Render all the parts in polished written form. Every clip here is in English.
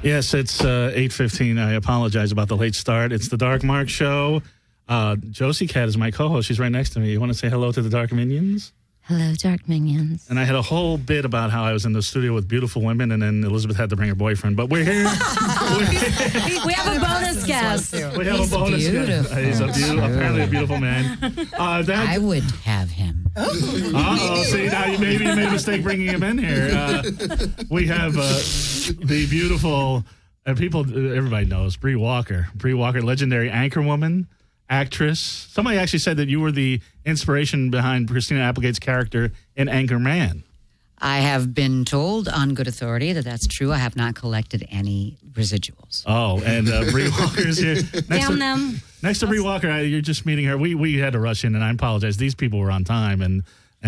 Yes, it's 8:15. I apologize about the late start. It's the Dark Mark Show. Josie Cat is my co-host. She's right next to me. You want to say hello to the Dark Minions? Hello, Dark Minions. And I had a whole bit about how I was in the studio with beautiful women, and then Elizabeth had to bring her boyfriend. But we're here. We have a bonus guest. We have a bonus guest. He's apparently a beautiful man. I would have him. See, now you made a mistake bringing him in here. We have the beautiful, everybody knows, Bree Walker. Bree Walker, legendary Anchorwoman, actress. Somebody actually said that you were the inspiration behind Christina Applegate's character in Anchorman. I have been told on good authority that that's true. I have not collected any residuals. Oh, and Bree Walker is here. Damn them. Next to Bree Walker, you're just meeting her. We had to rush in, and I apologize. These people were on time, and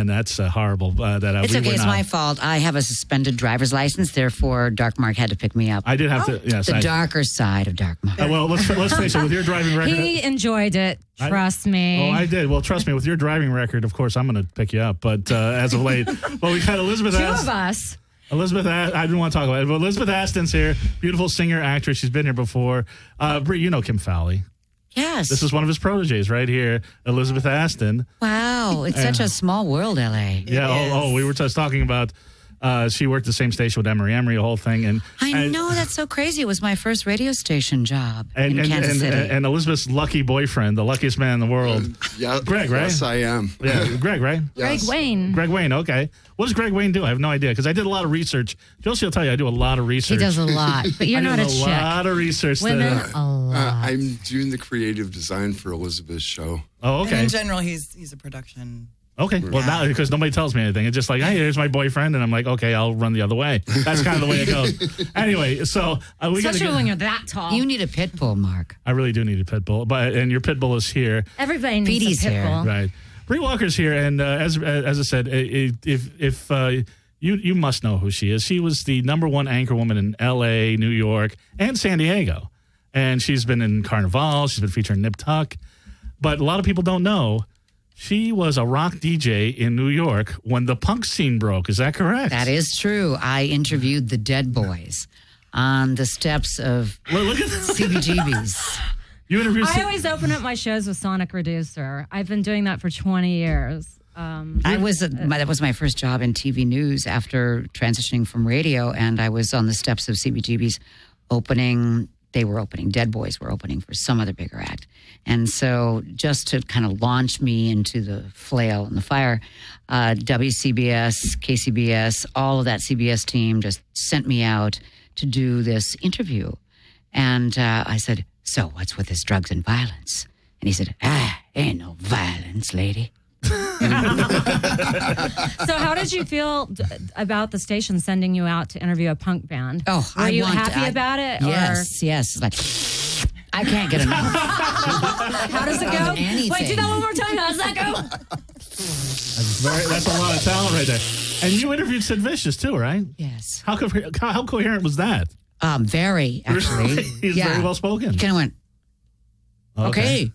that's horrible. It's okay. It's my fault. I have a suspended driver's license. Therefore, Dark Mark had to pick me up. I did have to. Yes, the darker side of Dark Mark. Well, let's face it. With your driving record, he enjoyed it. Trust me. Oh, I did. Well, trust me. With your driving record, of course, I'm going to pick you up. But as of late, well, we got Elizabeth. Two of us. Elizabeth, I didn't want to talk about it, but Elizabeth Aston's here. Beautiful singer, actress. She's been here before. Bree, you know Kim Fowley. Yes. This is one of his proteges right here, Elizabeth Aston. Wow. It's such a small world, L.A. Yeah. We were just talking about she worked the same station with Emery, a whole thing. And I know, that's so crazy. It was my first radio station job in Kansas City. And Elizabeth's lucky boyfriend, the luckiest man in the world. Yeah, Greg, right? Yes, I am. Yeah, Greg, right? Yes. Greg Wayne. Greg Wayne, okay. What does Greg Wayne do? I have no idea, because I did a lot of research. Josie will tell you I do a lot of research. He does a lot, but you're not a chick. A lot of research. Women, a lot. I'm doing the creative design for Elizabeth's show. Oh, okay. And in general, he's a production. Okay, well, now, because nobody tells me anything. It's just like, hey, here's my boyfriend, and I'm like, okay, I'll run the other way. That's kind of the way it goes. Anyway, so we got to Especially when you're that tall. You need a pit bull, Mark. I really do need a pit bull, and your pit bull is here. Everybody needs Petey's a pit bull. Right. Bree Walker's here, and as I said, if you must know who she is. She was the #1 Anchorwoman in L.A., New York, and San Diego. And she's been in Carnivale. She's been featured in Nip Tuck. But a lot of people don't know she was a rock DJ in New York when the punk scene broke. Is that correct? That is true. I interviewed the Dead Boys on the steps of Look at CBGB's. You interviewed. I always open up my shows with Sonic Reducer. I've been doing that for 20 years. That was my first job in TV news after transitioning from radio, and I was on the steps of CBGB's opening. They were opening. Dead Boys were opening for some other bigger act. And so just to kind of launch me into the flail and the fire, WCBS, KCBS, all of that CBS team just sent me out to do this interview. And I said, so what's with this drugs and violence? And he said, ain't no violence, lady. So how did you feel about the station sending you out to interview a punk band? Oh, were you happy about it? Yes. It's like, I can't get enough. How does it go? Wait, do that one more time. How does that go? That's a lot of talent right there. And you interviewed Sid Vicious too, right? Yes. How coherent was that? Very, actually. He's very well spoken. He kind of went, okay.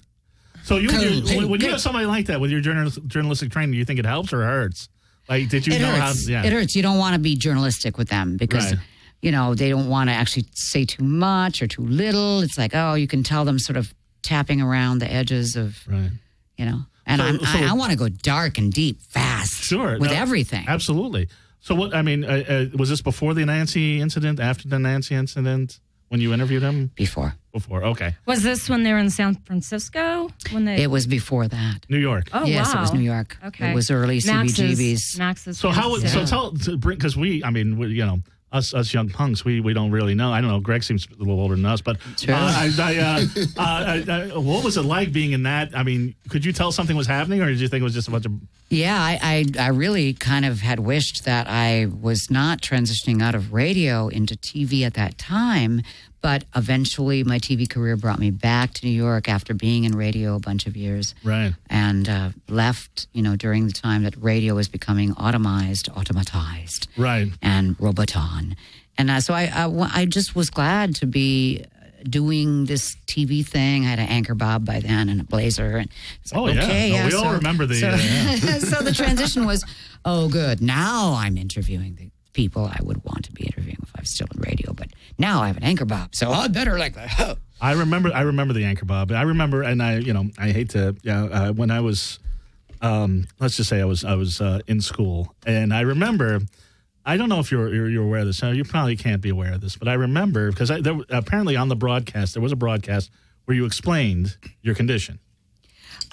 So when you have somebody like that with your journalistic training, do you think it helps or hurts? Like, did you know hurts. how? Yeah. It hurts. You don't want to be journalistic with them because, they don't want to actually say too much or too little. It's like, you can tell them sort of tapping around the edges of, And I want to go dark and deep, fast, with everything. Absolutely. So what? I mean, was this before the Nancy incident? After the Nancy incident? When you interviewed him? Before, okay. Was this when they were in San Francisco? It was before that. New York. Oh, yes, wow. It was New York. Okay. It was early CBGB's. Max's. So because us young punks, we don't really know. I don't know. Greg seems a little older than us, but sure. what was it like being in that? I mean, could you tell something was happening, or did you think it was just a bunch of? Yeah, I really kind of had wished that I was not transitioning out of radio into TV at that time. But eventually, my TV career brought me back to New York after being in radio a bunch of years. Right. And left, during the time that radio was becoming automatized. Right. And Roboton. And so I just was glad to be doing this TV thing. I had an anchor bob by then and a blazer. And it's like, we all remember the... So the transition was, good. Now I'm interviewing the people I would want to be interviewing if I was was still in radio, but now I have an anchor bob, so I better like that. I remember the anchor bob. I remember, and I hate to, when I was, let's just say I was in school, and I remember, I don't know if you're aware of this. You probably can't be aware of this, but I remember because apparently on the broadcast there was a broadcast where you explained your condition.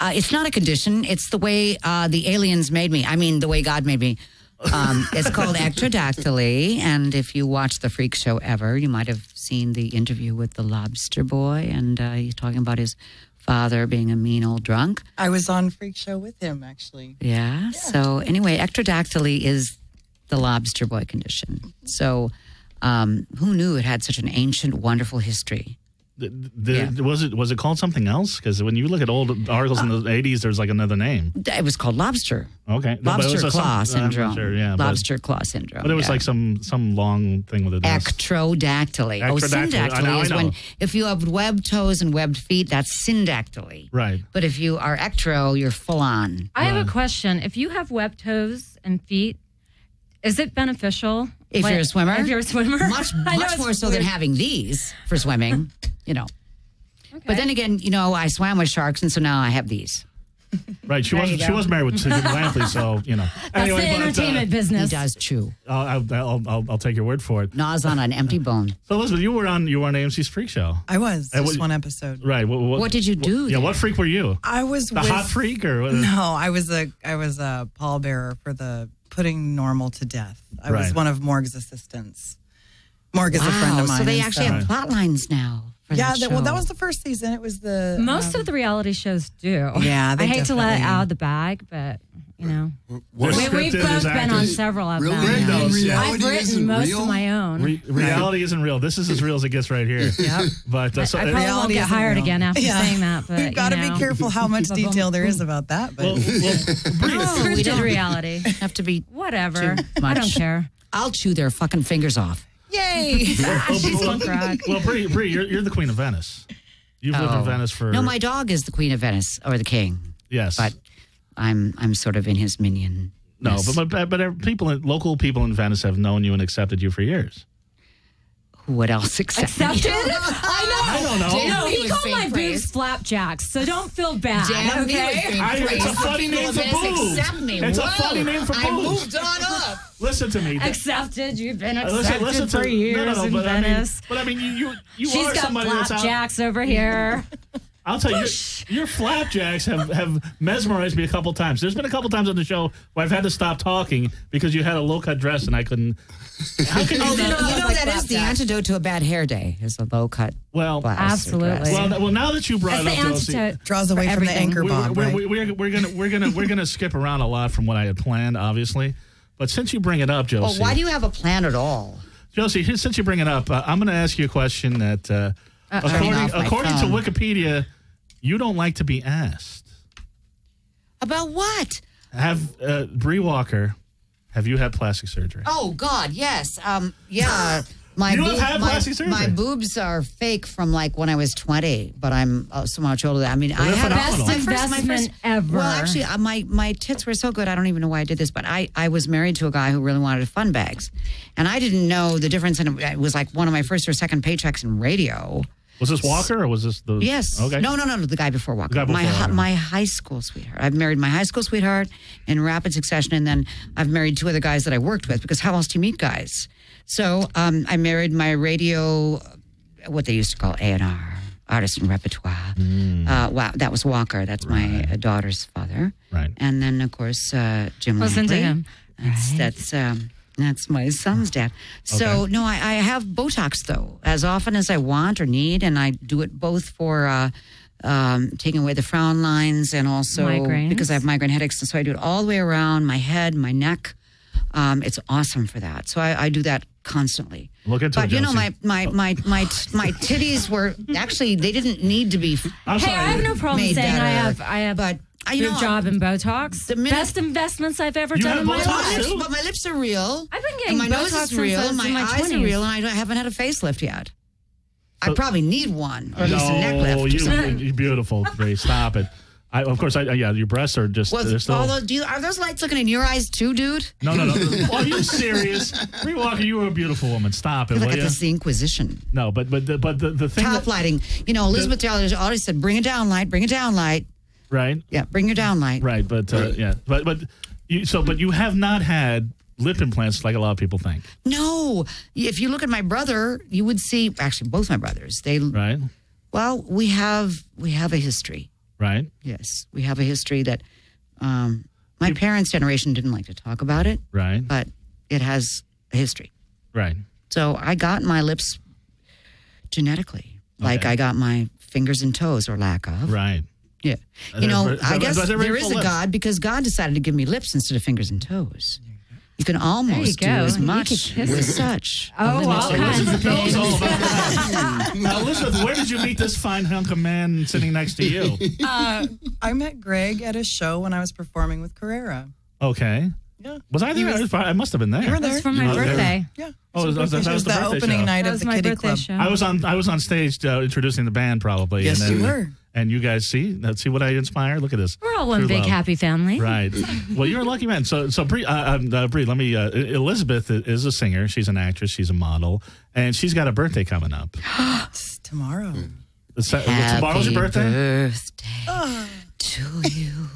It's not a condition. It's the way the aliens made me. I mean, the way God made me. It's called ectrodactyly, and if you watch the Freak Show ever, you might have seen the interview with the lobster boy, and he's talking about his father being a mean old drunk. I was on Freak Show with him, actually. Yeah. So anyway, ectrodactyly is the lobster boy condition. So who knew it had such an ancient, wonderful history? Was it called something else? Because when you look at old articles in the 80s, there's like another name. It was called lobster. Okay. Lobster claw syndrome. Sure, yeah, lobster claw syndrome. But it was like some long thing with it. Ectrodactyly. Oh, syndactyly is when if you have webbed toes and webbed feet, that's syndactyly. Right. But if you are ectro, you're full on. I have a question. If you have webbed toes and feet, is it beneficial? If you're a swimmer? If you're a swimmer? Much more so than having these for swimming, Okay. But then again, I swam with sharks, and so now I have these. Right. She was married with Jim Lampley, so, That's anyway, the entertainment business. He does chew. I'll take your word for it. Gnaws on an empty bone. So, Elizabeth, you were on AMC's Freak Show. I was. Just one episode. Right. What did you do? What freak were you? I was the hot freak, or what? No, I was a pallbearer for the putting normal to death. I was one of Morg's assistants. Morg is a friend of mine. So they actually have plot lines now. Yeah, that was the first season. It was most of the reality shows do. Yeah, I hate to let out of the bag, but we've both been on several of them. I've written most of my own. Reality isn't real. This is as real as it gets right here. Yep. But I probably won't get hired again after saying that. But we've got to be careful how much detail there is about that. But we did reality. Have to be whatever. I don't care. I'll chew their fucking fingers off. Yay! She's punk rock. Well, Bree, you're the queen of Venice. You've lived in Venice for... No, my dog is the queen of Venice, or the king. Yes. But I'm sort of in his minion. No, but local people in Venice have known you and accepted you for years. What else accepted? I don't know. No, he called my boobs flapjacks, so don't feel bad. It's a funny name for boobs. It's a funny name for boobs. I moved on up. Listen to me. Accepted. You've been accepted for years in Venice. But I mean, you She's are got somebody that's out. flapjacks over here. I'll tell you, your flapjacks have mesmerized me a couple times. There's been a couple times on the show where I've had to stop talking because you had a low-cut dress and I couldn't... How can you that is the antidote to a bad hair day, is a low-cut blouse. Absolutely. Well, now that you brought it up, Josi, draws away from the anchor bob. We're gonna skip around a lot from what I had planned, obviously. But since you bring it up, Josi... Well, why do you have a plan at all? Josi, since you bring it up, I'm going to ask you a question that, according to Wikipedia, you don't like to be asked. About what? Bree Walker, have you had plastic surgery? Oh, God, yes. Yeah. My boobs are fake from like when I was 20, but I'm so much older. I mean, I had best investment ever. Well, actually, my tits were so good. I don't even know why I did this, but I was married to a guy who really wanted fun bags, and I didn't know the difference. And it was like one of my first or second paychecks in radio. Was this Walker or was this the... Yes. Okay. No, the guy before Walker. My high school sweetheart. I've married my high school sweetheart in rapid succession, and then I've married two other guys that I worked with, because how else do you meet guys? So I married my radio, what they used to call A&R, artist and repertoire. Wow, that was Walker. That's my daughter's father. Right. And then, of course, Jim Lampley. Listen to him. That's my son's dad. So, no, I have Botox, though, as often as I want or need, and I do it both for taking away the frown lines and also migraines. Because I have migraine headaches. And so I do it all the way around my head, my neck. It's awesome for that. So I do that constantly. Look into but it, you know, Josi. my titties were actually, they didn't need to be. I have no problem saying I have but boob job and Botox. Best investments I've ever done in my life. But my lips are real. I've been getting my nose Botox is real. since My my eyes 20s. are real, and I haven't had a facelift yet. I probably need one, or at least a neck lift. You're beautiful, Bree. Stop it. Of course, your breasts are just. They're still... Are those lights looking in your eyes too, dude? No. Are you serious? Bree Walker, you were a beautiful woman. Stop it, will you? It's the Inquisition. No, but the thing. Top lighting. Elizabeth always said, bring it down light, bring it down light. Right? Yeah, bring your down light. Right, but you have not had lip implants like a lot of people think. No. If you look at my brother, you would see, actually both my brothers, Right. Well, we have a history. Right. Yes, we have a history that my parents' generation didn't like to talk about it. Right. But it has a history. Right. So I got my lips genetically, like I got my fingers and toes, or lack of. Right. Yeah. I guess there is a God, because God decided to give me lips instead of fingers and toes. You can almost do as much with such. Oh, all kinds of things. Now, Elizabeth, where did you meet this fine hunk of man sitting next to you? I met Greg at a show when I was performing with Carrera. Okay. Yeah. Was I there? I must have been there. You were there. It was for my birthday. Yeah. Oh, that was the opening night of the Kitty Club. Show. I was on stage introducing the band, probably. Yes, and then, you were. And you guys see what I inspire. Look at this. We're all one big happy family. Right. Well, you're a lucky man. So Bree, let me. Elizabeth is a singer. She's an actress. She's a model, and she's got a birthday coming up tomorrow. Tomorrow's your birthday. To you.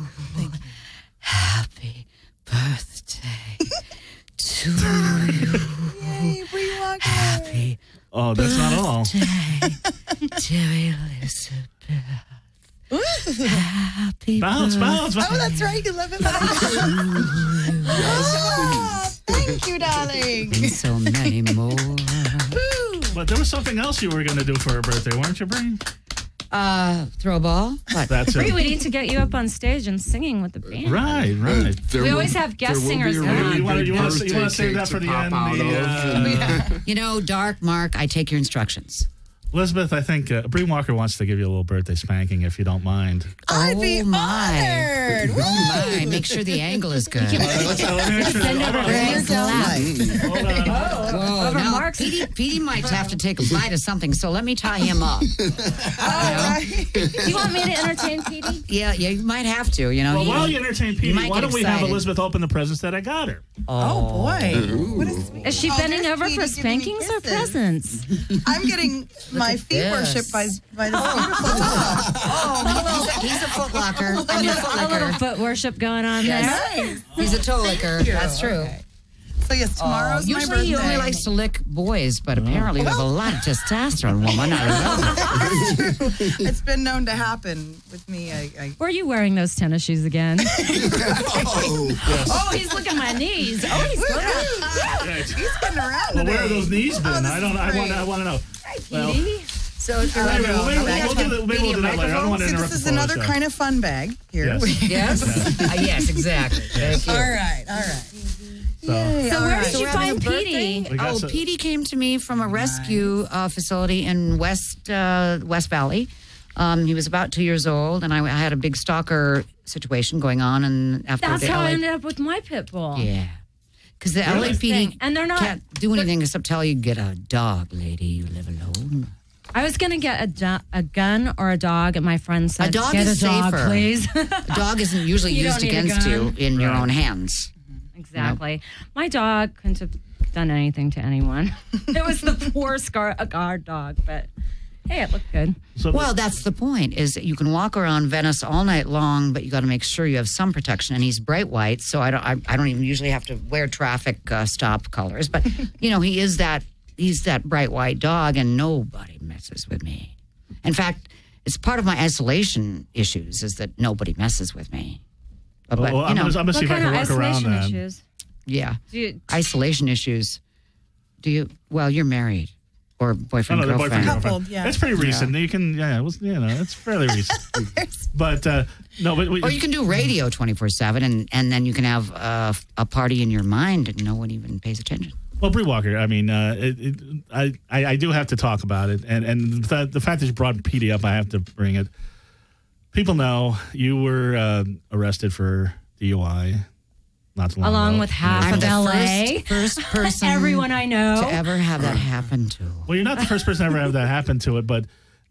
Happy birthday to you. Yay, Bree Walker. Happy. Oh, that's not all. Dear Elizabeth. Happy bounce. Oh, that's right. You love it. Thank you, darling. And so many more. But there was something else you were going to do for her birthday, weren't you, Bree? Throw a ball? What? That's Bree, it. we need to get you up on stage and singing with the band. Right. We always have guest singers. You want to save that for the end? Dark Mark, I take your instructions. Elizabeth, I think Bree Walker wants to give you a little birthday spanking, if you don't mind. I'd be honored. Oh, my. Make sure the angle is good. Send over Greg's lap. Whoa, now, Mark's. Petey might have to take a bite of something, so let me tie him up. You want me to entertain Petey? Yeah, you might have to. Well, while you entertain Petey, why don't we have excited. Elizabeth open the presents that I got her? Oh, boy. What Is she bending over for spankings or presents? I'm getting my feet worshipped by this beautiful dog. He's a footlocker. I mean, a A little footlicker. foot worship going on there. Nice. He's a toe licker. That's true. Okay. So yes, tomorrow's my birthday. Usually he only likes to lick boys, but apparently you have a lot of testosterone, woman. I love it. It's been known to happen with me. Were you wearing those tennis shoes again? Oh, He's looking at my knees. Oh, he's going He's getting around Well, today. where have those knees been? I want to know. Well, So Maybe we'll do that later. I don't want to interrupt. This is another kind of fun bag here. Yes. Yes, exactly. Thank you. All right. So where did you we're find having a Petey? Petey came to me from a rescue facility in West Valley. He was about 2 years old, and I had a big stalker situation going on. And after That's the how LA, I ended up with my pit bull. yeah, because the LAPD And they're not. can't do anything except tell you get a dog, lady. You live alone. I was going to get a gun or a dog, and my friend said, A dog get is a dog, safer. please. A dog isn't usually You used don't need a against you gun. in your own hands. Exactly. My dog couldn't have done anything to anyone. It was the poor guard dog, but hey, it looked good. Well, that's the point, is that you can walk around Venice all night long, but you got to make sure you have some protection. And he's bright white, so I don't even usually have to wear traffic stop colors. But, he's that bright white dog, and nobody messes with me. In fact, it's part of my isolation issues is that nobody messes with me. But, I'm going to see if I can work around that. Issues? Yeah. Isolation issues. Well, you're married. Or boyfriend, girlfriend. Coupled, yeah. It's pretty recent. You can, it's fairly recent. But, no, but... Or you can do radio 24/7, and then you can have a party in your mind and no one even pays attention. Well, Bree Walker, I mean, I do have to talk about it. And the fact that you brought Petey up, I have to bring it. People know you were arrested for DUI not too long Along ago. with half I'm of the LA. first person Everyone I know. to ever have that happen to. Well, you're not the first person to ever have that happen to it, but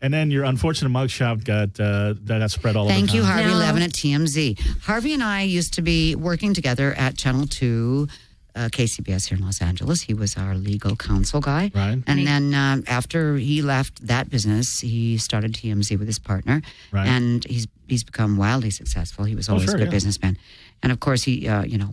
And then your unfortunate mugshot got spread all over town. Thank you, Harvey No. Levin at TMZ. Harvey and I used to be working together at Channel 2, KCBS here in Los Angeles. He was our legal counsel guy. Right. And then after he left that business, he started TMZ with his partner. Right. And he's become wildly successful. He was always sure, a good yeah. businessman. And of course, he,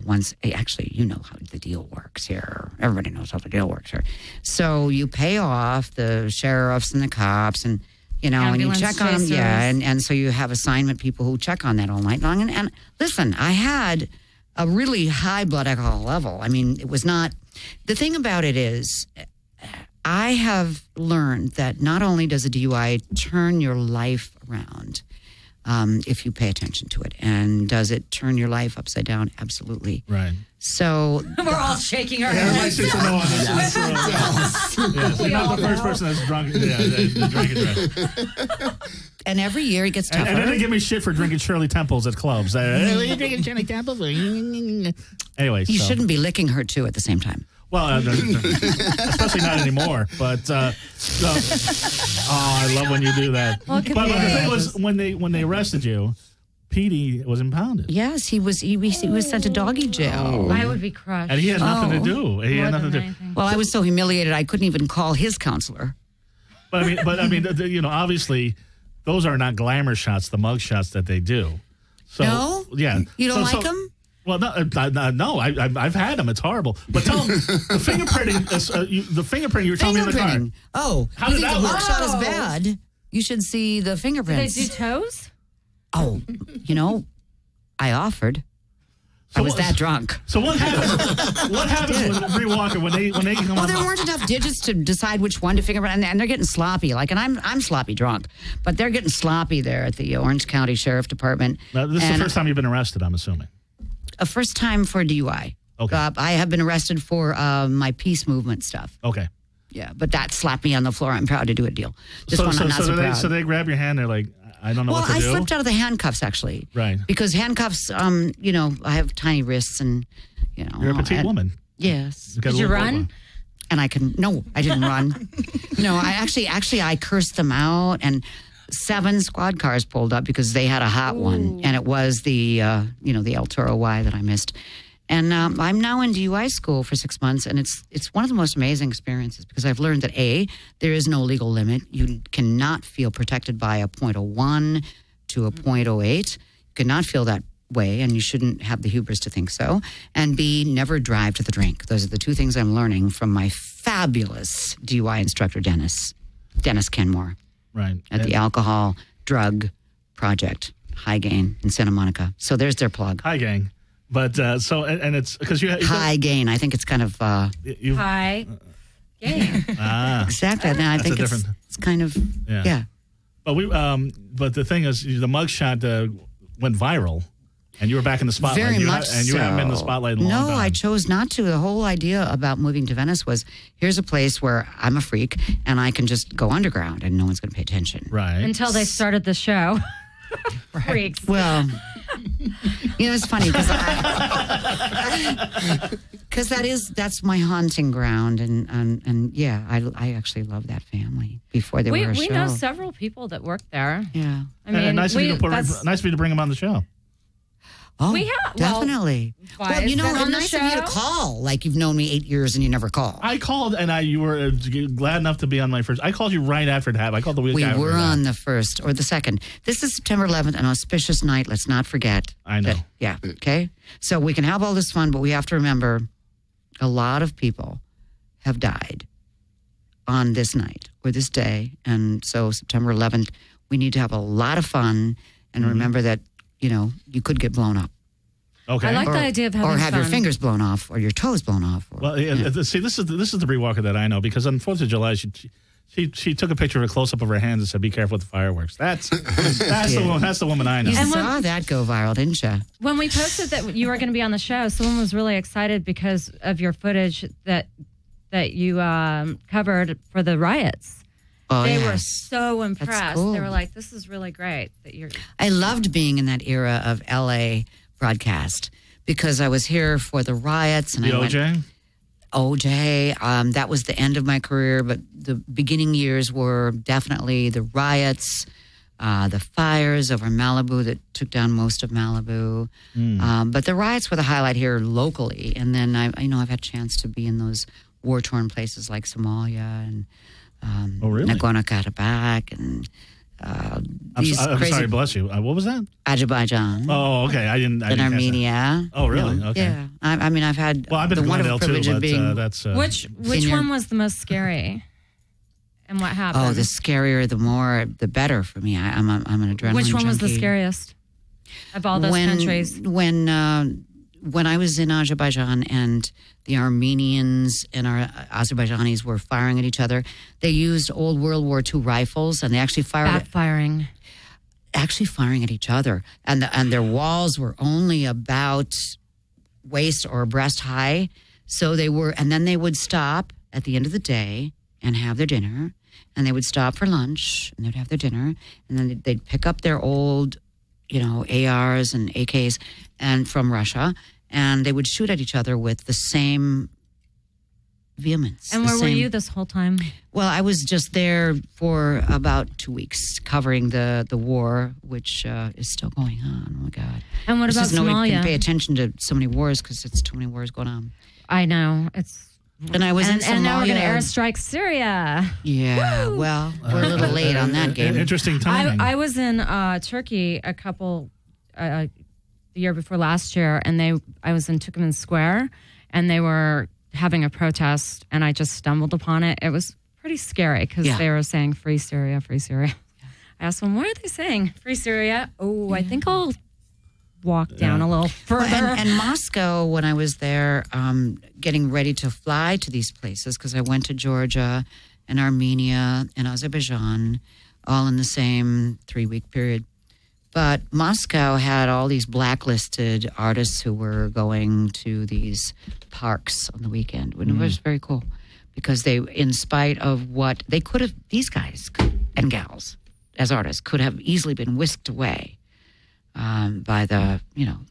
once, actually, you know how the deal works here. Everybody knows how the deal works here. So you pay off the sheriffs and the cops and, and you Ambulance check on them. chasers. Yeah. And so you have assignment people who check on that all night long. And listen, I had a really high blood alcohol level. I mean, it was not, the thing about it is, I have learned that not only does a DUI turn your life around, if you pay attention to it, and does it turn your life upside down? Absolutely. Right. So We're all shaking our Yeah, my heads. sister know on this one. Yes, you're not the first person that's drunk. Yeah, drinking. and every year it gets tougher. And then they give me shit for drinking Shirley Temples at clubs. You drinking Shirley Temples? Anyway, you so. shouldn't be licking her too at the same time. Well, especially not anymore. But I love when you do that. Well, it but could be the thing any was, when they arrested you, Petey was impounded, Yes, he was sent to doggy jail. I would be crushed. and he had nothing to do. He had More nothing than to do. anything. Well, I was so humiliated I couldn't even call his counselor. But I mean, obviously, those are not glamour shots, the mug shots that they do. So, No? Yeah. You don't like them? Well, no, I've had them. It's horrible. But tell them the fingerprinting. The fingerprint you were telling me in the car. Fingerprinting. Oh, How you did think that the work? mugshot is bad? You should see the Do they fingerprints. do toes? Oh, I offered. So I was what- that drunk. So what happens? What happens with Bree Walker when they come Well, on? there weren't enough digits to decide which one to fingerprint, and they're getting sloppy. And I'm sloppy drunk, but they're getting sloppy there at the Orange County Sheriff Department. Now, this is the first time you've been arrested, I'm assuming. A first time for DUI. Okay. I have been arrested for my peace movement stuff. Okay. Yeah, but that slapped me on the floor. I'm proud to do a deal. This one, I'm not so proud. So they grab your hand. They're like, I don't know Well, what to I do. slipped out of the handcuffs actually. Right. Because handcuffs, I have tiny wrists and, You're a petite woman. Yes. got a Did you little run? profile. And I didn't run. No, I actually I cursed them out, and 7 squad cars pulled up because they had a hot one, and it was the the El Toro Y that I missed. And I'm now in DUI school for 6 months, and it's one of the most amazing experiences because I've learned that there is no legal limit. You cannot feel protected by a .01 to a .08. You cannot feel that way, and you shouldn't have the hubris to think so. And B, never drive to the drink. Those are the 2 things I'm learning from my fabulous DUI instructor, Dennis Kenmore, Right. at the Alcohol Drug Project, High Gain in Santa Monica. So there's their plug. Hi, gang. But and it's because you High Gain. I think it's kind of you Hi. Yeah. exactly. And I That's think a it's different- kind of yeah. But the thing is, the mugshot went viral, and you were back in the spotlight. Very you much and you haven't been in the spotlight in a long No, time. I chose not to. The whole idea about moving to Venice was here's a place where I'm a freak and I can just go underground and no one's going to pay attention. Right. Until they started the show. Freaks. Well, it's funny because that's my haunting ground, and yeah, I actually love that family before they were a We show. know several people that work there. Yeah. I mean, nice of you to that's- nice of you to bring him on the show. Oh, We have- well, definitely. why Well, is that on the nice of you to show? call. Like you've known me 8 years and you never call. I called, and you were glad enough to be on my first. I called you right after it happened. I called the week We after. were that. on the 1st or the 2nd. This is September 11th, an auspicious night. Let's not forget. I know. Yeah. Okay. So we can have all this fun, but we have to remember a lot of people have died on this night or this day. And so September 11th, we need to have a lot of fun and remember that, you could get blown up. Okay. I like the idea of having or have your fun. fingers blown off or your toes blown off. Or, Well, see, this is the Bree Walker that I know because on 4th of July she took a picture of a close up of her hands and said, "Be careful with the fireworks." That's the woman. That's the woman I know. you And saw that go viral, didn't you? When we posted that you were going to be on the show, someone was really excited because of your footage that you covered for the riots. Oh, They were yes. so impressed. cool. They were like, "This is really great that you're." I loved being in that era of LA broadcast because I was here for the riots and The I went, OJ. OJ, that was the end of my career, but the beginning years were definitely the riots, the fires over Malibu that took down most of Malibu. But the riots were the highlight here locally. And then I've had a chance to be in those war-torn places like Somalia and Nagorno-Karabakh and I'm sorry, bless you. What was that? Azerbaijan. Oh, okay. I didn't Armenia. Oh, really? Okay. Yeah. I've had I've been the to wonderful Glendale privilege too, of being. that's Which one was the most scary? And what happened? Oh, the scarier, the better for me. I'm an adrenaline Which one was the junkie. scariest of all those countries? When I was in Azerbaijan and the Armenians and our Azerbaijanis were firing at each other, they used old World War II rifles, and they actually firing at each other. And their walls were only about waist or breast high. So then they would stop at the end of the day and have their dinner, and they would stop for lunch, and they'd have their dinner, and then they'd pick up their old, ARs and AKs and from Russia, and they would shoot at each other with the same vehemence. And where were you this whole time? Well, I was just there for about 2 weeks covering the war, which is still going on. Oh, my God. And what about Somalia? Nobody can pay attention to so many wars because it's too many wars going on. I know. And I was in Somalia. And now we're going to airstrike Syria. Yeah, well, we're a little late on that game. Interesting timing. I was in Turkey the year before last year, and I was in Turkmen Square, and they were having a protest, and I just stumbled upon it. It was pretty scary because they were saying "Free Syria, Free Syria." I asked them, "What are they saying? Free Syria?" Oh, I think I'll walk down a little further. And Moscow, when I was there, getting ready to fly to these places, because I went to Georgia and Armenia and Azerbaijan, all in the same 3-week period. But Moscow had all these blacklisted artists who were going to these parks on the weekend. And it was very cool because they, in spite of what they could have, these guys and gals as artists could have easily been whisked away by the,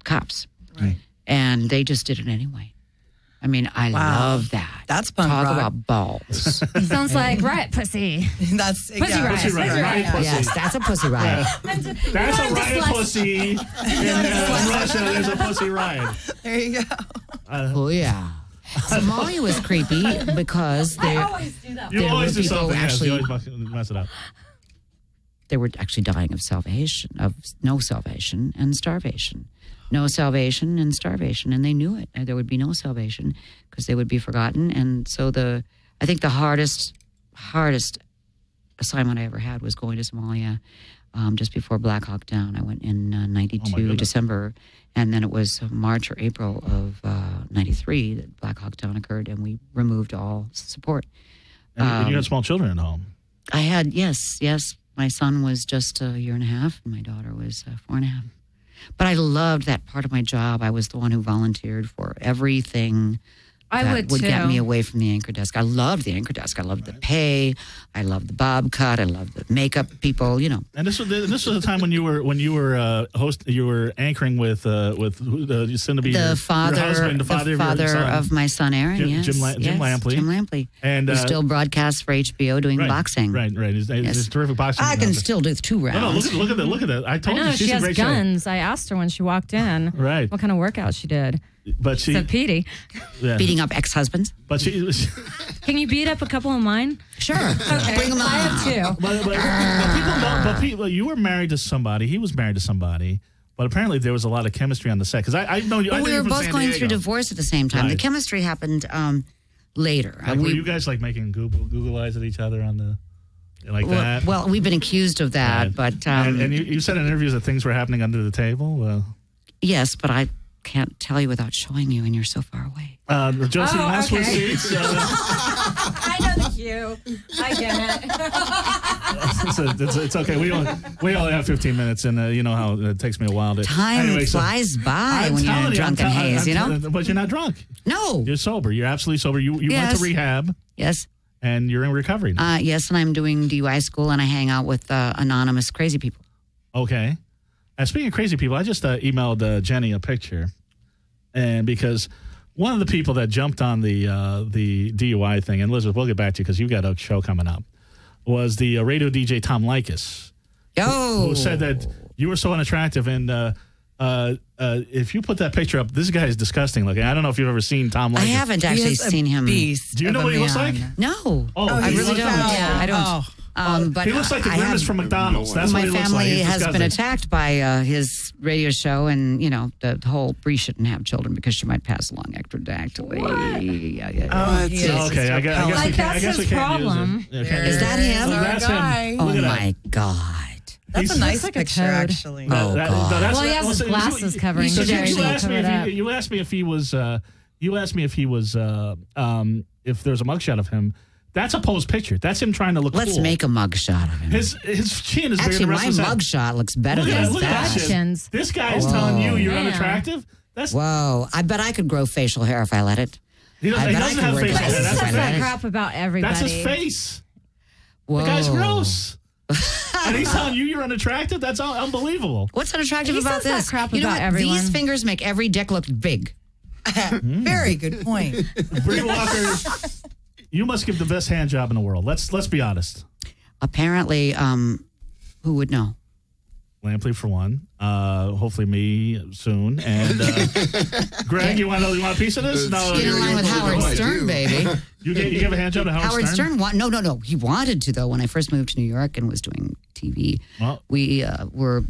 cops. Right. And they just did it anyway. I mean, I love that. That's punk Talk rock. about balls. Sounds like riot pussy. That's Pussy riot. Pussy riot. Yes, that's a pussy riot. That's a riot pussy. In Russia, there's a pussy riot. There you go. Oh, yeah. Somalia was creepy because I always do that. You always do people something. actually- You always mess it up. they were actually dying of no salvation and starvation. No salvation and starvation. And they knew it. There would be no salvation because they would be forgotten. And so I think the hardest assignment I ever had was going to Somalia just before Black Hawk Down. I went in 92, December. And then it was March or April of 93 that Black Hawk Down occurred, and we removed all support. And you had small children at home. I had, yes. My son was just a year and a half, and my daughter was 4.5. But I loved that part of my job. I was the one who volunteered for everything that would get me away from the anchor desk. I loved the anchor desk. I loved the pay. I loved the bob cut. I loved the makeup people. And this was the time when you were anchoring with soon to be your husband, the father of my son Aaron. Jim Lampley. Jim Lampley, and who still broadcasts for HBO doing boxing. Right. He's a terrific boxing. I can still do 2 rounds. No, look at that. I told you she's she a has great guns. show. I asked her when she walked in. Right. What kind of workout she did. But she said Petey. Yeah. Beating up ex-husbands. But she. Can you beat up a couple of mine? Sure. Okay. Bring them on. I have 2. But people, you were married to somebody. He was married to somebody. But apparently there was a lot of chemistry on the set. Because I know you. Well, we were from both San going Diego. through divorce at the same time. Right. The chemistry happened later. Were you guys making Google eyes at each other on the that? Well, we've been accused of that, Right. but and you said in interviews that things were happening under the table. Well, yes, but I can't tell you without showing you, and you're so far away. Josie, last okay. seats. I know the cue. I get it. It's okay. We only have 15 minutes, and you know how it takes me a while to. Time flies by when you're in drunken haze, But you're not drunk. No. You're sober. You're absolutely sober. You went to rehab. Yes. And you're in recovery now. Yes, and I'm doing DUI school, and I hang out with anonymous crazy people. Okay. And speaking of crazy people, I just emailed Jenny a picture, and because one of the people that jumped on the DUI thing, and Elizabeth, we'll get back to you because you've got a show coming up, was the radio DJ Tom Leykis, who said that you were so unattractive, and if you put that picture up, this guy is disgusting looking. I don't know if you've ever seen Tom Leykis. I haven't actually seen him. Beast. Do you know what he looks like? No. I really don't. Yeah, I don't. But he looks like the grimace from McDonald's. That's what he looks like. My family He's has been disgusting. attacked by his radio show, and the whole Bree shouldn't have children because she might pass along ectrodactyly. Okay, I guess that's we his can't problem. use it. Okay. Is that him? That's him. Oh Look at that. my God. That's a nice like a picture, toad. actually. Oh, God. Well, he has his glasses covering. So Very you asked covered up. you asked me if he was. You asked me if he was. If there's a mugshot of him. That's a posed picture. That's him trying to look Let's cool. make a mugshot of him. His chin is Actually, bigger than the my rest of his head. mugshot looks better Look at than that. Look at that that. shit. Actions. This guy is telling you you're unattractive. That's Whoa. I bet I could grow facial hair if I let it. he doesn't, I he bet I doesn't could have work facial out hair. if That's I his let That it. crap about everybody. That's his face. Whoa. The guy's gross. And he's telling you you're unattractive? That's unbelievable. What's unattractive He about says that this? crap you know about what? everyone. These fingers make every dick look big. Very good point. Bree Walker, you must give the best hand job in the world. Let's be honest. Apparently, who would know? Lampley for one. Hopefully me soon. And Greg, you want a piece of this? No, Get in line with Howard I Stern, do. baby. You gave a hand job to Howard Stern? No. He wanted to, though. When I first moved to New York and was doing TV, Well, we were,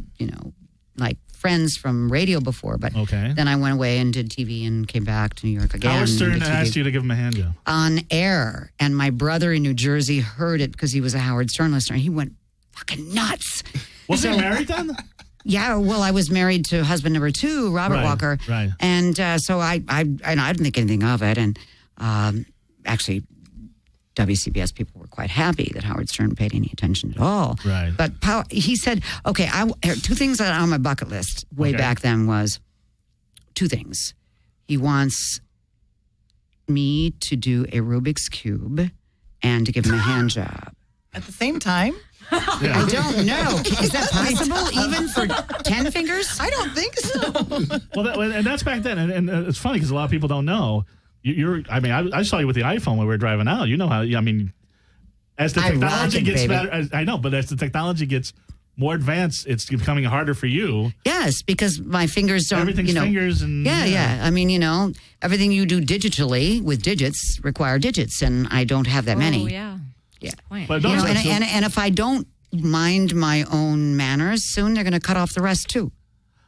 like friends from radio before. But Okay. then I went away and did TV and came back to New York again. Howard Stern and did TV asked you to give him a hand job. on air. And my brother in New Jersey heard it because he was a Howard Stern listener. He went fucking nuts. Was he married then? Yeah, well, I was married to husband number 2, Robert Right, Walker, right. and so I didn't think anything of it, and actually, WCBS people were quite happy that Howard Stern paid any attention at all. Right. But he said, okay, 2 things that are on my bucket list way Okay. back then was 2 things. He wants me to do a Rubik's Cube and to give him a hand job. At the same time? I don't know. Is that possible even for 10 fingers? I don't think so. Well, and that's back then. And it's funny because a lot of people don't know. I saw you with the iPhone when we were driving out. You know how, as the technology gets better, I know, but as the technology gets more advanced, it's becoming harder for you. Yes, because my fingers don't. Everything's fingers and. Yeah. I mean, everything you do digitally with digits require digits, and I don't have that many. Oh, yeah. Yeah. Point. But And if I don't mind my own manners, soon they're going to cut off the rest too.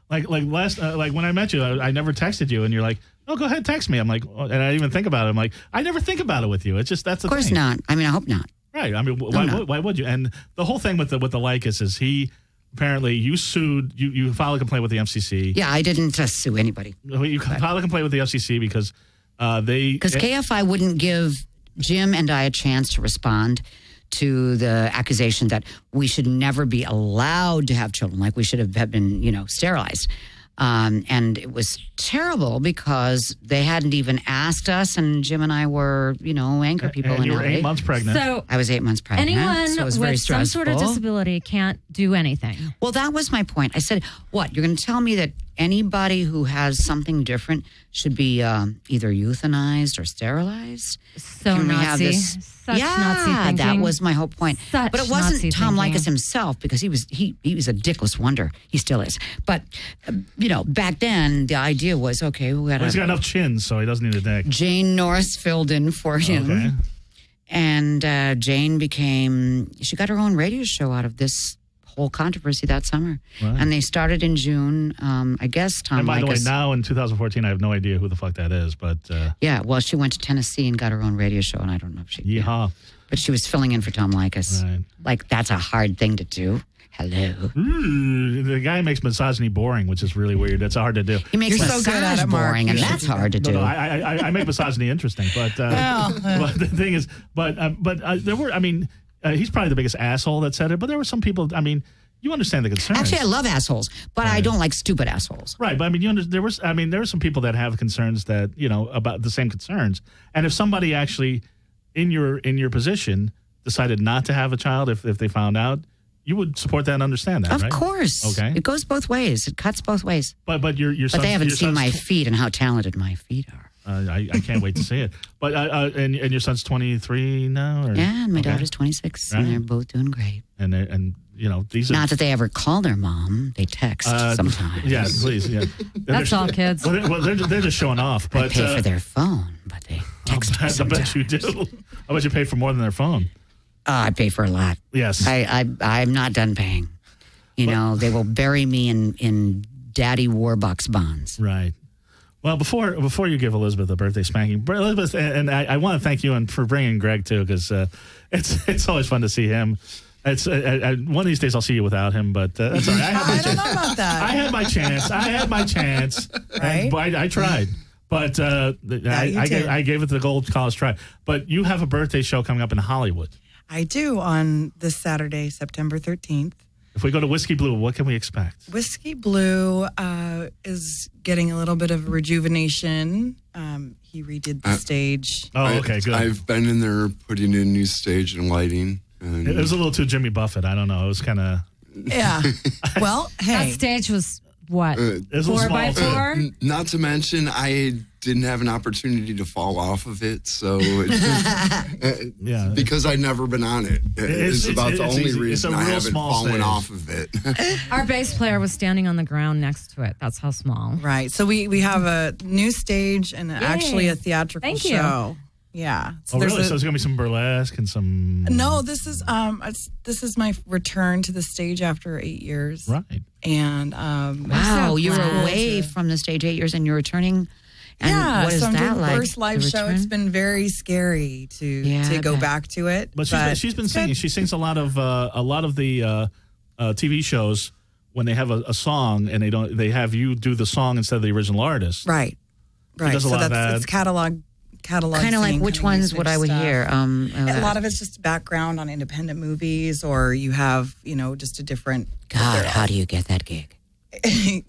Like when I met you, I never texted you, and you're like, "Oh, go ahead, text me." I'm like, and I didn't even think about it. I'm like, I never think about it with you. It's just that's the Of course thing. not. I mean, I hope not. Right. I mean, why would you? And the whole thing with the Leykis is he apparently you sued, you filed a complaint with the FCC. Yeah, I didn't sue anybody. You filed a complaint with the FCC because Because KFI wouldn't give Jim and I a chance to respond to the accusation that we should never be allowed to have children, like we should have been, sterilized. And it was terrible because they hadn't even asked us, and Jim and I were, anchor people. And you were LA. 8 months pregnant. So I was 8 months pregnant. anyone so it was very with some sort of stressful. disability can't do anything. Well, that was my point. I said, what? You're going to tell me that anybody who has something different should be either euthanized or sterilized? So Can we Nazi. have this? Such Nazi thinking. That was my whole point. Such But it wasn't Nazi Tom thinking. Leykis himself because he was a dickless wonder. He still is. But back then the idea was okay. We got He's got enough chins, so he doesn't need a dick. Jane Norris filled in for him. Okay. And Jane she got her own radio show out of this whole controversy that summer. Right. And they started in June. I guess Tom And by the way, Leykis. now in 2014, I have no idea who the fuck that is, but Yeah, well, she went to Tennessee and got her own radio show, and I don't know if she. yeehaw. But she was filling in for Tom Leykis. Right. Like, that's a hard thing to do. Hello. Ooh, the guy makes misogyny boring, which is really weird. That's hard to do. He makes You're so good massage at it, Mark. boring, and You should that's do hard to do. No, I make misogyny interesting, but but the thing is, there were. I mean, he's probably the biggest asshole that said it. But there were some people. I mean, you understand the concerns. Actually, I love assholes, but I don't like stupid assholes. Right, but I mean, there were some people that have concerns that about the same concerns, and if somebody actually in your position decided not to have a child, if they found out, you would support that and understand that, Of right? course. Okay. It goes both ways. It cuts both ways. But your But they haven't seen my feet and how talented my feet are. I can't wait to see it. But and your son's 23 now? Or? Yeah, and my daughter's 26, and they're both doing great. And these are not that they ever call their mom; they text sometimes. Yeah, please. Yeah, that's all kids. Well, they're just showing off. But I pay for their phone, but they text. I bet you do. I bet you pay for more than their phone. I pay for a lot. Yes, I'm not done paying. They will bury me in Daddy Warbucks bonds. Right. Well, before you give Elizabeth a birthday spanking, Elizabeth, and I want to thank you and for bringing Greg too, because it's always fun to see him. It's one of these days I'll see you without him, but that's all right. I don't know about that. I had my chance. Right? I tried, but I gave it the gold college try. But you have a birthday show coming up in Hollywood. I do on this Saturday, September 13th. If we go to Whiskey Blue, what can we expect? Whiskey Blue is getting a little bit of rejuvenation. He redid the stage. Oh, okay, good. I've been in there putting in new stage and lighting. And it was a little too Jimmy Buffett. I don't know. It was kind of... Yeah. Well, hey. That stage was what? 4x4? Not to mention, I didn't have an opportunity to fall off of it, so because I've never been on it. It's about the only reason I haven't fallen off of it. Our bass player was standing on the ground next to it. That's how small. Right. So we have a new stage and actually a theatrical show. Yeah. So really? So there's going to be some burlesque and some... No, this is my return to the stage after 8 years. Right. And wow, you were away from the stage 8 years and you're returning. And what is that like? First live show. It's been very scary to go back to it. But she's been singing. She sings a lot of the TV shows when they have a song and they have you do the song instead of the original artist. Right. Right. Does a lot of that. It's catalog. Kind of like which ones would I would hear? A lot of it's just background on independent movies, or you have just a different. God, how do you get that gig?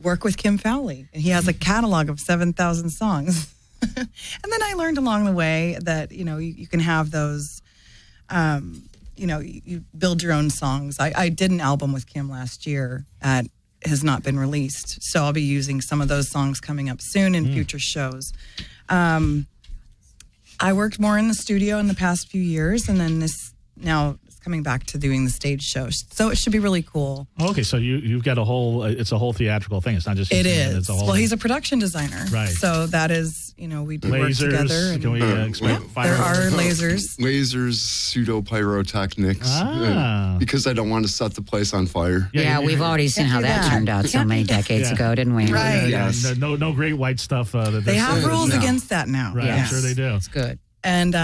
Work with Kim Fowley, and he has a catalog of 7,000 songs. And then I learned along the way that you can have those. You build your own songs. I did an album with Kim last year that has not been released, so I'll be using some of those songs coming up soon in future shows. I worked more in the studio in the past few years, and then now it's coming back to doing the stage show. So it should be really cool. Okay, so you've got it's a whole theatrical thing. It's not just... It is. It's a whole... Well, he's a production designer. Right. So that is, we do lasers, work together. And, can we explain? There are lasers. Lasers, pseudo-pyrotechnics. Because I don't want to set the place on fire. Yeah, we've already seen how that turned out so many decades ago, didn't we? Right. Yes. No great white stuff. They have rules against that now. Right, yes. I'm sure they do. It's good. And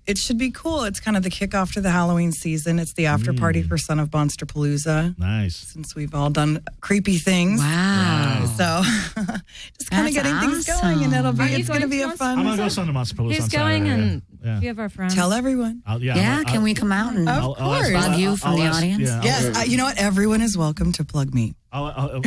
it should be cool. It's kind of the kickoff to the Halloween season. It's the after party for Son of Monsterpalooza. Nice. Since we've all done creepy things. Wow. So just kind of getting things going, and it's going to be a fun... I'm going to go Son of Monsterpalooza. He's going, and a few of our friends. Tell everyone. Can we come out and plug you from the audience? Yes. You know what? Everyone is welcome to plug me. Whoa.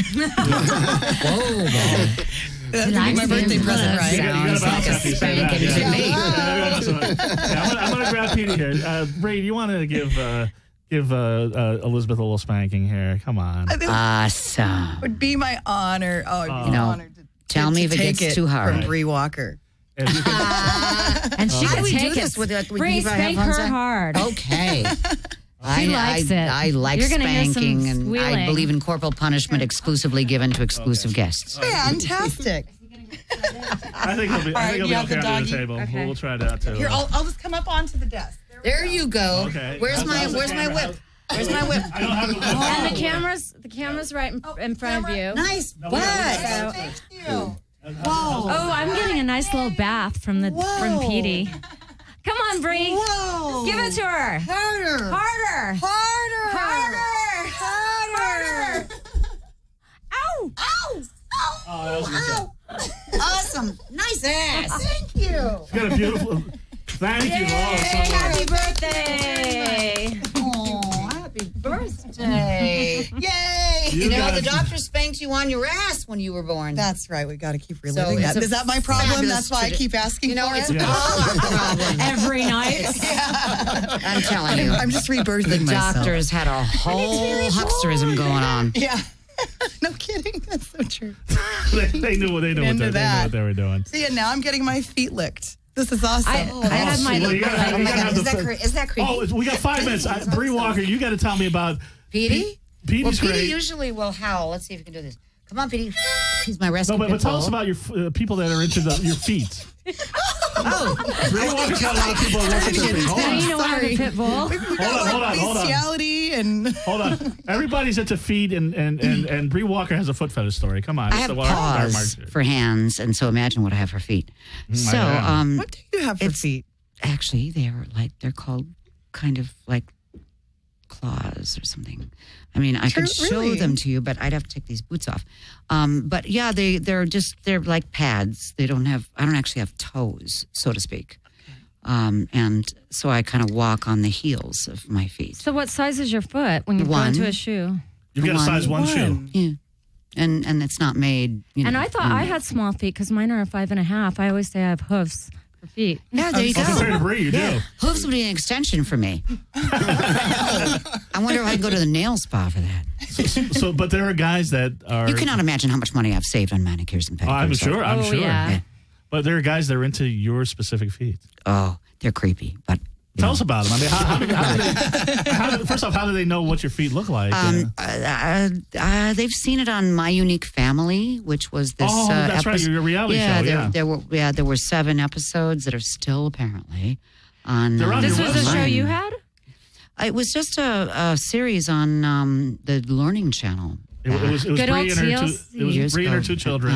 That's my birthday present, right? Sounds like a spanking to me. I'm going to grab Petey here. Bree, do you want to give Elizabeth a little spanking here? Come on. Awesome. It would be my honor. Oh, it'd be an honor to tell me if it gets too hard. From Bree Walker. And she can take it. Bree, spank her hard. Okay. She likes it. I like spanking, and I believe in corporal punishment exclusively given to exclusive guests. Fantastic. I think he'll be okay under the table. Okay. We'll try that too. Here, I'll just come up onto the desk. There you go. Okay. Where's my whip? Where's my whip? I don't have a whip. And the camera's right in front of you. Nice butt. Thank you. Whoa. Oh, I'm getting a nice little bath from Petey. Come on, Bree. Whoa. Give it to her. Harder. Harder. Harder. Harder. Harder. Ow. Ow. Oh, awesome. Nice ass. Thank you. It's got a beautiful... Thank you all so much. Happy birthday. Oh, happy birthday. Yay. You know, the doctor spanked you on your ass when you were born. That's right. We got to keep reliving that. Is that my problem? That's why I keep asking for it's it? all our problem. Every night. I'm telling you. I'm just rebirthing myself. The doctors had a whole hucksterism going on. Yeah. No kidding. That's so true. they knew what they were doing. See, and now I'm getting my feet licked. This is awesome. I had my. Is that creepy? Oh, we got 5 minutes. Bree Walker, you got to tell me about Petey. Petey's Petey great. usually will howl. Let's see if we can do this. Come on, Petey. He's my rescue. No, but tell us about your people that are into your feet. Oh, Bree Walker's got a lot of people that work into their feet. Now you know I have a pit bull. Hold on. Bestiality and Hold on. Everybody's into feet, and Bree Walker has a foot fetish story. Come on. I have paws for hands, and so imagine what I have for feet. So, what do you have for feet? Actually, they're called kind of like claws or something. I mean, I could show them to you, but I'd have to take these boots off. But yeah, they're like pads. I don't actually have toes, so to speak. And so I kind of walk on the heels of my feet. So what size is your foot when you go into a shoe? You've got a size one shoe. Yeah. And it's not made, And I thought I had small feet because mine are 5.5. I always say I have hoofs for feet. Yeah, there you go. Compared to Bree, you do. Hooves would be an extension for me. I wonder if I could go to the nail spa for that. But there are guys that are. You cannot imagine how much money I've saved on manicures and pedicures. I'm sure. I'm sure. Yeah. But there are guys that are into your specific feet. Oh, they're creepy. But tell us about them. I mean, first off, how do they know what your feet look like? They've seen it on My Unique Family, which was this. Oh, that's right, your reality show. There were 7 episodes that are still apparently on. This was a show you had? It was just a series on the Learning Channel. It was Bree and her 2 children,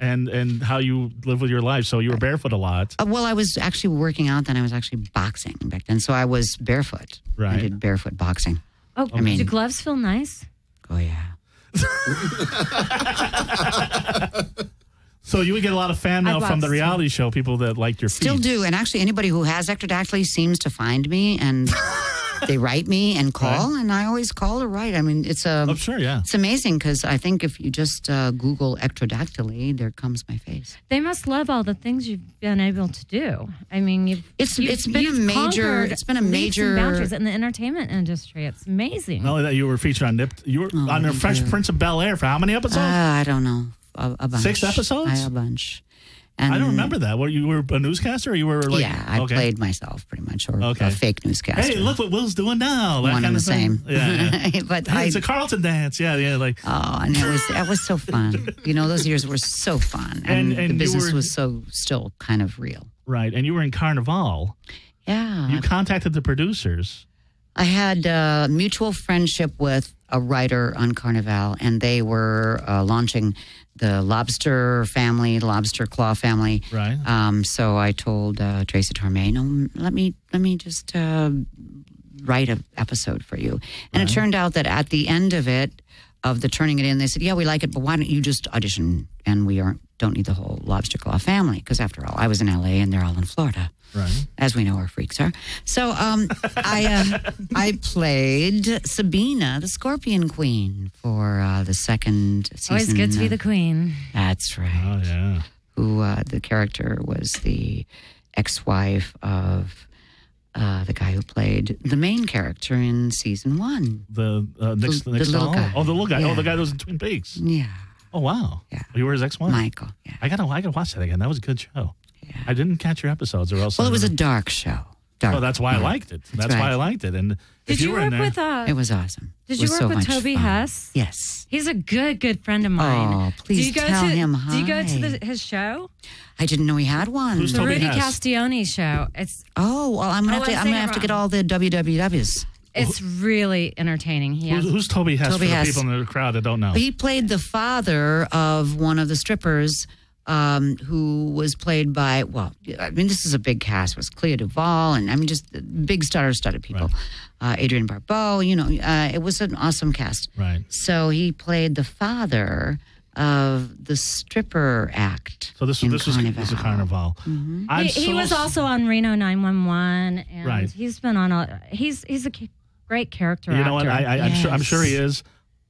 and how you live with your life. So you were barefoot a lot. Well, I was actually working out then. I was actually boxing back then, so I was barefoot. Right. I did barefoot boxing. Oh, do gloves feel nice? Oh yeah. So you would get a lot of fan mail from the reality show, people that liked your feet. Still do, and actually anybody who has ectrodactyly seems to find me and. They write me and call, and I always call or write. I mean, it's I'm sure, yeah. It's amazing because I think if you just Google ectrodactyly, there comes my face. They must love all the things you've been able to do. I mean, it's been a major boundaries in the entertainment industry. It's amazing. Not only that, you were featured on on the Fresh Prince of Bel-Air for how many episodes? I don't know, a bunch. 6 episodes? A bunch. And I don't remember that. You were a newscaster, or you were like? Yeah, I played myself pretty much, or a fake newscaster. Hey, look what Will's doing now. One and the same. Yeah. But it's a Carlton dance. Yeah, like. Oh, and that was so fun. Those years were so fun, and the business was so still kind of real. Right, and you were in Carnivale. Yeah. You contacted the producers. I had a mutual friendship with a writer on Carnivale, and they were launching the Lobster family, the Lobster Claw family. Right. So I told Tracy Torme, no, let me just write an episode for you. And it turned out that at the end of it, of the turning it in, they said, yeah, we like it, but why don't you just audition? And we don't need the whole Lobster Claw family, because after all, I was in LA and they're all in Florida. Right. As we know, our freaks are. So I played Sabina, the Scorpion Queen, for the 2nd season. Always good to be the queen. That's right. Oh, yeah. Who the character was the ex-wife of the guy who played the main character in season 1. The little guy. Oh, the little guy. Yeah. Oh, the guy that was in Twin Peaks. Yeah. Oh, wow. Yeah. You were his ex-wife? Michael, yeah. I gotta watch that again. That was a good show. Yeah. I didn't catch your episodes, or else. Well, it was a dark show. Oh, that's why I liked it. That's why I liked it. And did you work with? It was awesome. Did you work with Toby Hess? Yes. He's a good friend of mine. Oh, please tell him hi. Do you go to his show? I didn't know he had one. Who's the Toby Rudy Hess? Castiglione show. It's I'm gonna have to get all the WWWs. It's really entertaining. Who's Toby Hess for the people in the crowd that don't know? He played the father of one of the strippers, who was played by, this is a big cast. It was Clea Duvall, and just big star-studded people. Right. Adrienne Barbeau, it was an awesome cast. Right. So he played the father of the stripper act. So this was a Carnivale. Mm-hmm. He was also on Reno 911, and he's been on he's a great character actor. You know what? I'm sure he is.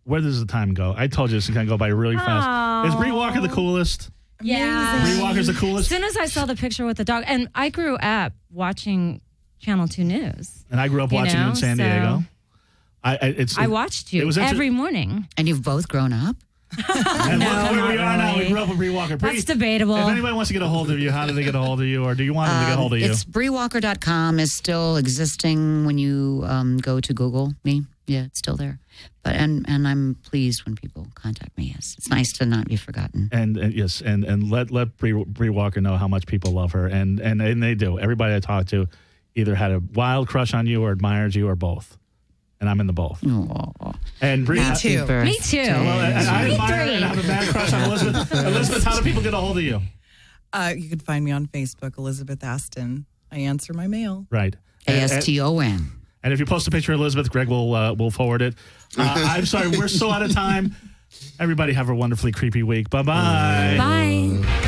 Where does the time go? I told you this is going to go by really fast. Is Bree Walker the coolest? Yeah. Bree Walker's the coolest. As soon as I saw the picture with the dog, and I grew up watching Channel 2 News. And I grew up watching you in San Diego. I watched you every morning. And you've both grown up? And look where we are now. We grew up with Bree Walker. That's debatable. If anybody wants to get a hold of you, how do they get a hold of you? Or do you want them to get a hold of you? It's BreeWalker.com is still existing when you go to Google me. Yeah, it's still there. But and I'm pleased when people contact me. Yes, it's nice to not be forgotten. And yes, and let Bree Walker know how much people love her, and they do. Everybody I talk to either had a wild crush on you or admires you or both. And I'm in the both. Aww. And Bree, Me too. Me too. Well, and I admire and have a bad crush on Elizabeth. Elizabeth, how do people get a hold of you? You can find me on Facebook, Elizabeth Aston. I answer my mail. Right. ASTON. And if you post a picture of Elizabeth, Greg will forward it. I'm sorry, we're so out of time. Everybody have a wonderfully creepy week. Bye-bye. Bye.